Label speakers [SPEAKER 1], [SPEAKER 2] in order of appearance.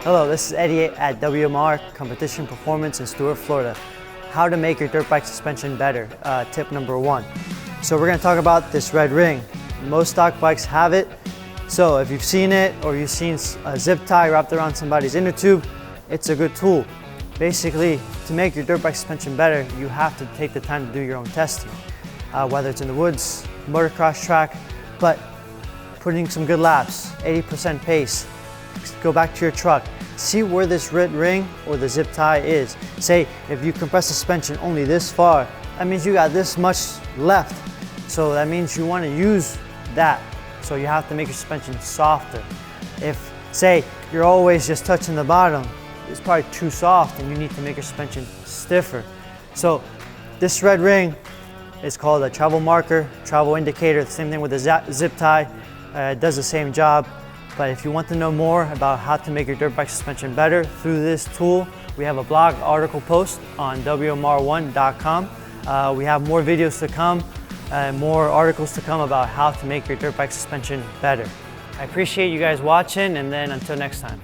[SPEAKER 1] Hello, this is Eddie at WMR Competition Performance in Stuart, Florida. How to make your dirt bike suspension better, tip number 1. So we're going to talk about this red ring. Most stock bikes have it. So if you've seen it or you've seen a zip tie wrapped around somebody's inner tube, it's a good tool. Basically, to make your dirt bike suspension better, you have to take the time to do your own testing, whether it's in the woods, motocross track, but putting some good laps, 80% pace. Go back to your truck, see where this red ring or the zip tie is. Say if you compress the suspension only this far, that means you got this much left. So that means you want to use that. So you have to make your suspension softer. If, say, you're always just touching the bottom, it's probably too soft and you need to make your suspension stiffer. So this red ring is called a travel marker, travel indicator. The same thing with the zip tie. It does the same job. But if you want to know more about how to make your dirt bike suspension better through this tool, we have a blog article post on WMR1.com. We have more videos to come, more articles to come about how to make your dirt bike suspension better. I appreciate you guys watching, and then until next time.